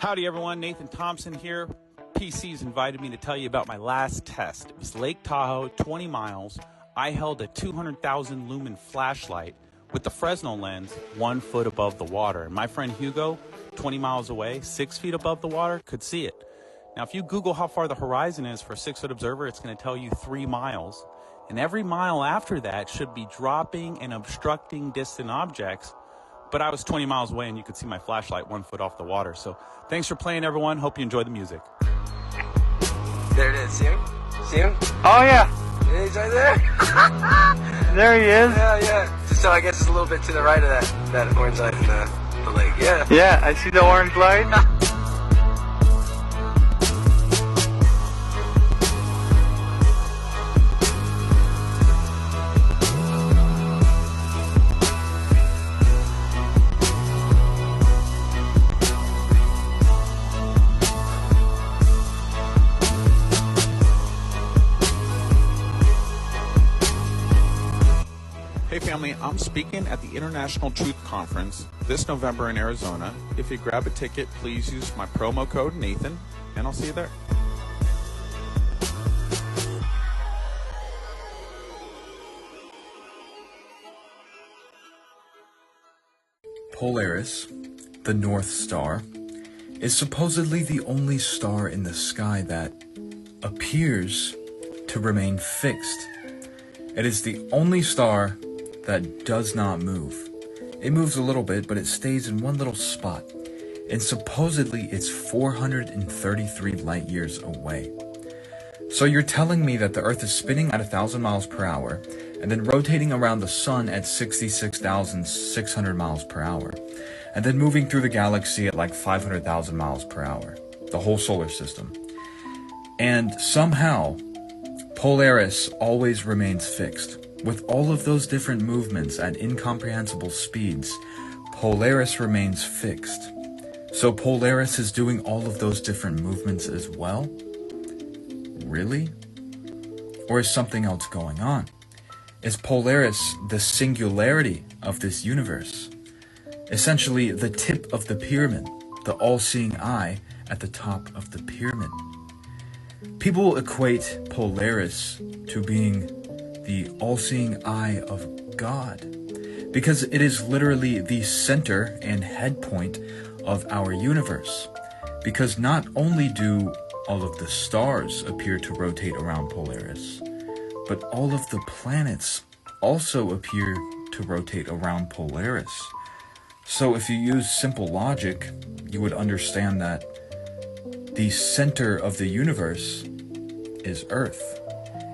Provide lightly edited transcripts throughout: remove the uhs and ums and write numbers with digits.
Howdy everyone, Nathan Thompson here. PC's invited me to tell you about my last test. It was Lake Tahoe, 20 miles. I held a 200,000 lumen flashlight with the Fresnel lens 1 foot above the water. And my friend Hugo, 20 miles away, 6 feet above the water, could see it. Now if you Google how far the horizon is for a 6-foot observer, it's going to tell you 3 miles. And every mile after that should be dropping and obstructing distant objects. But I was 20 miles away and you could see my flashlight 1 foot off the water. So thanks for playing, everyone. Hope you enjoy the music. There it is. See him? See him? Oh, yeah. Yeah, he's right there. There he is. Yeah. So I guess it's a little bit to the right of that orange light in the lake. Yeah. Yeah, I see the orange light. Hey family, I'm speaking at the International Truth Conference this November in Arizona. If you grab a ticket, please use my promo code Nathan, and I'll see you there. Polaris, the North Star, is supposedly the only star in the sky that appears to remain fixed. It is the only star that does not move. It moves a little bit, but it stays in one little spot. And supposedly it's 433 light years away. So you're telling me that the Earth is spinning at 1,000 miles per hour and then rotating around the sun at 66,600 miles per hour and then moving through the galaxy at like 500,000 miles per hour, the whole solar system. And somehow Polaris always remains fixed. With all of those different movements at incomprehensible speeds, Polaris remains fixed. So Polaris is doing all of those different movements as well? Really? Or is something else going on? Is Polaris the singularity of this universe? Essentially, the tip of the pyramid, the all-seeing eye at the top of the pyramid. People equate Polaris to being the all-seeing eye of God, because it is literally the center and head point of our universe. Because not only do all of the stars appear to rotate around Polaris, but all of the planets also appear to rotate around Polaris. So if you use simple logic, you would understand that the center of the universe is Earth.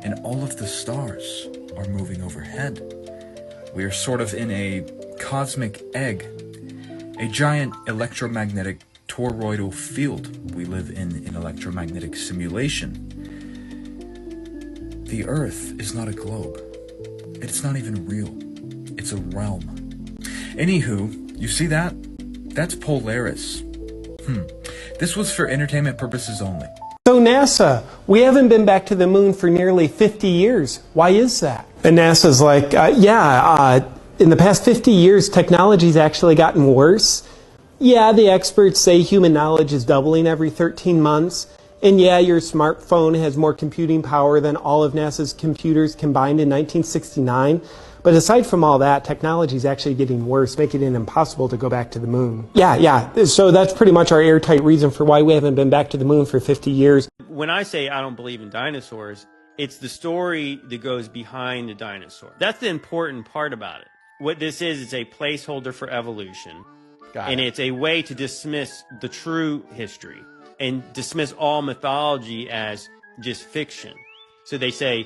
And all of the stars are moving overhead. We are sort of in a cosmic egg, a giant electromagnetic toroidal field. We live in an electromagnetic simulation. The Earth is not a globe. It's not even real. It's a realm. Anywho, you see that? That's Polaris. This was for entertainment purposes only. So NASA, we haven't been back to the moon for nearly 50 years. Why is that? And NASA's like, in the past 50 years, technology's actually gotten worse. Yeah, the experts say human knowledge is doubling every 13 months. And yeah, your smartphone has more computing power than all of NASA's computers combined in 1969. But aside from all that, technology is actually getting worse, making it impossible to go back to the moon. Yeah. So that's pretty much our airtight reason for why we haven't been back to the moon for 50 years. When I say I don't believe in dinosaurs, it's the story that goes behind the dinosaur. That's the important part about it. What this is a placeholder for evolution. And it's a way to dismiss the true history and dismiss all mythology as just fiction. So they say,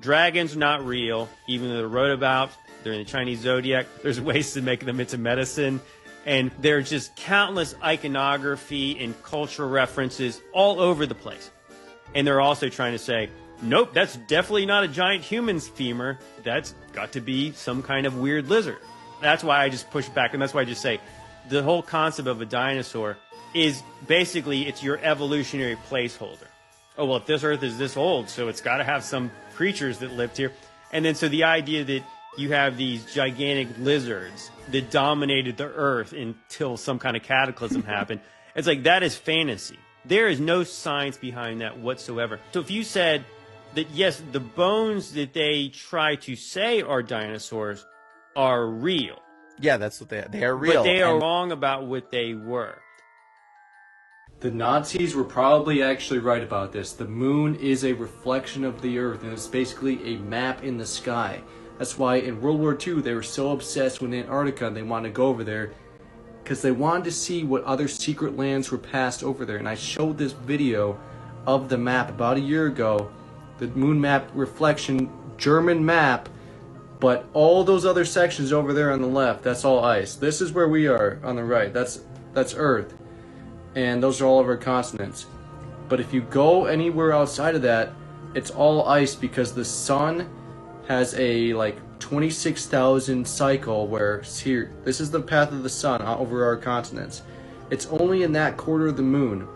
dragons are not real, even though they're wrote about, they're in the Chinese zodiac. There's ways to make them into medicine. And there's just countless iconography and cultural references all over the place. And they're also trying to say, nope, that's definitely not a giant human's femur. That's got to be some kind of weird lizard. That's why I just push back, and that's why I just say the whole concept of a dinosaur is basically it's your evolutionary placeholder. Oh, well, if this Earth is this old, so it's got to have some creatures that lived here. And then so the idea that you have these gigantic lizards that dominated the Earth until some kind of cataclysm happened. It's like, that is fantasy. There is no science behind that whatsoever. So if you said that, yes, the bones that they try to say are dinosaurs are real. Yeah, that's what they are real. But they are wrong about what they were. The Nazis were probably actually right about this. The moon is a reflection of the Earth, and it's basically a map in the sky. That's why in World War II they were so obsessed with Antarctica and they wanted to go over there, because they wanted to see what other secret lands were passed over there. And I showed this video of the map about a year ago, the moon map reflection, German map, but all those other sections over there on the left, that's all ice. This is where we are on the right. That's Earth. And those are all of our continents. But if you go anywhere outside of that, it's all ice, because the sun has a like 26,000 cycle where here, this is the path of the sun over our continents. It's only in that quarter of the moon.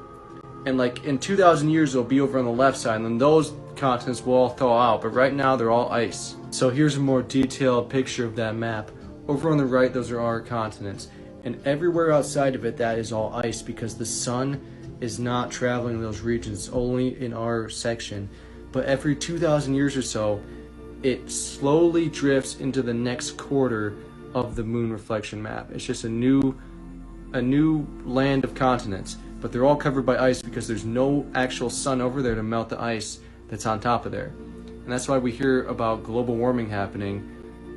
And like in 2,000 years it'll be over on the left side, and then those continents will all thaw out, but right now they're all ice. So here's a more detailed picture of that map. Over on the right, those are our continents. And everywhere outside of it, that is all ice, because the sun is not traveling in those regions, only in our section. But every 2,000 years or so, it slowly drifts into the next quarter of the moon reflection map. It's just a new land of continents, but they're all covered by ice because there's no actual sun over there to melt the ice that's on top of there. And that's why we hear about global warming happening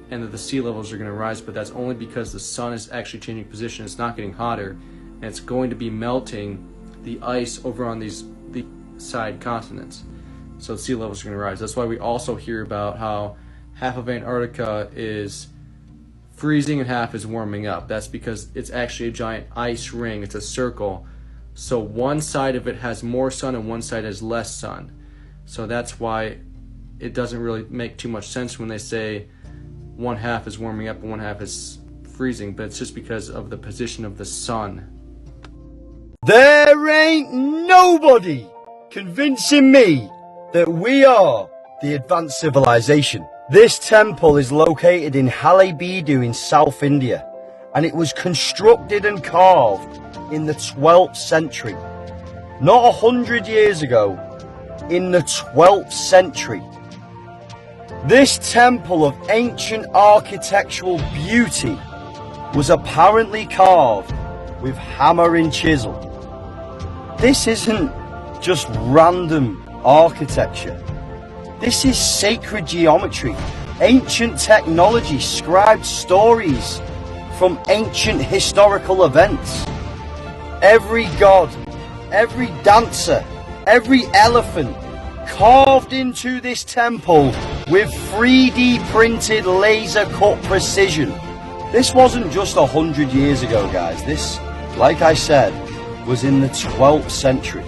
and that the sea levels are going to rise, but that's only because the sun is actually changing position. It's not getting hotter, and it's going to be melting the ice over on the side continents. So the sea levels are going to rise. That's why we also hear about how half of Antarctica is freezing and half is warming up. That's because it's actually a giant ice ring. It's a circle. So one side of it has more sun and one side has less sun. So that's why it doesn't really make too much sense when they say one half is warming up and one half is freezing, but it's just because of the position of the sun. There ain't nobody convincing me that we are the advanced civilization. This temple is located in Halebidu in South India, and it was constructed and carved in the 12th century. Not 100 years ago, in the 12th century. This temple of ancient architectural beauty was apparently carved with hammer and chisel. This isn't just random architecture. This is sacred geometry, ancient technology, scribed stories from ancient historical events. Every god, every dancer, every elephant carved into this temple with 3D printed laser cut precision. This wasn't just 100 years ago, guys. This, like I said, was in the 12th century.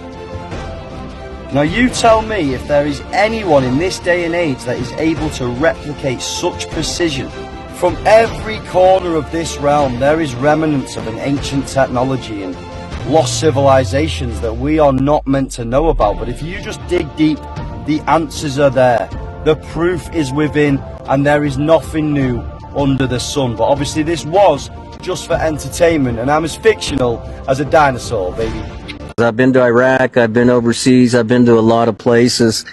Now you tell me if there is anyone in this day and age that is able to replicate such precision. From every corner of this realm there is remnants of an ancient technology and lost civilizations that we are not meant to know about. But if you just dig deep, the answers are there. The proof is within, and there is nothing new under the sun. But obviously this was just for entertainment, and I'm as fictional as a dinosaur, baby. I've been to Iraq, I've been overseas, I've been to a lot of places,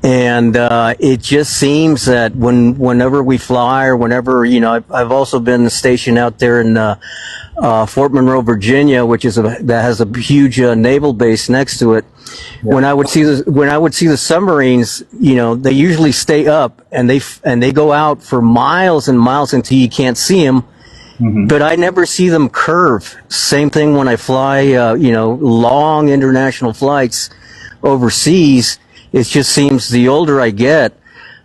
and it just seems that whenever we fly, or whenever, you know, I've also been stationed out there in Fort Monroe, Virginia, which is that has a huge naval base next to it. Yeah. When I would see the submarines, you know, they usually stay up and they go out for miles and miles until you can't see them. Mm-hmm. But I never see them curve. Same thing when I fly, you know, long international flights overseas. It just seems the older I get,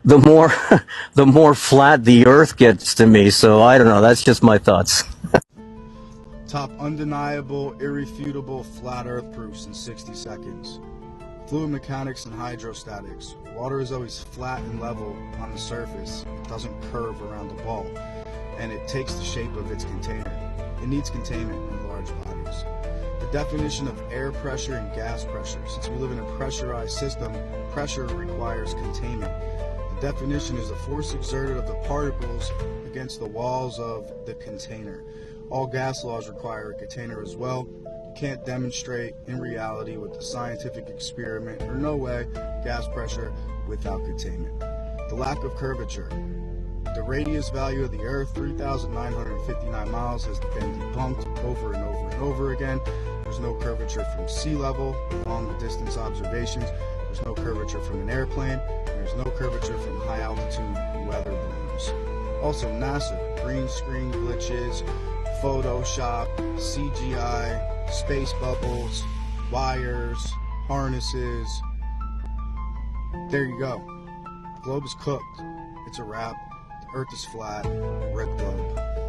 the more flat the Earth gets to me. So I don't know. That's just my thoughts. Top undeniable, irrefutable flat Earth proofs in 60 seconds. Fluid mechanics and hydrostatics. Water is always flat and level on the surface. It doesn't curve around the ball, and it takes the shape of its container. It needs containment in large bodies. The definition of air pressure and gas pressure. Since we live in a pressurized system, pressure requires containment. The definition is the force exerted of the particles against the walls of the container. All gas laws require a container as well. can't demonstrate in reality with the scientific experiment, or no way, gas pressure without containment. The lack of curvature. The radius value of the Earth, 3,959 miles, has been debunked over and over and over again. There's no curvature from sea level, long distance observations. There's no curvature from an airplane. There's no curvature from high altitude weather balloons. Also, NASA, green screen glitches, Photoshop, CGI, space bubbles, wires, harnesses. There you go. The globe is cooked. It's a wrap. The Earth is flat. Red globe.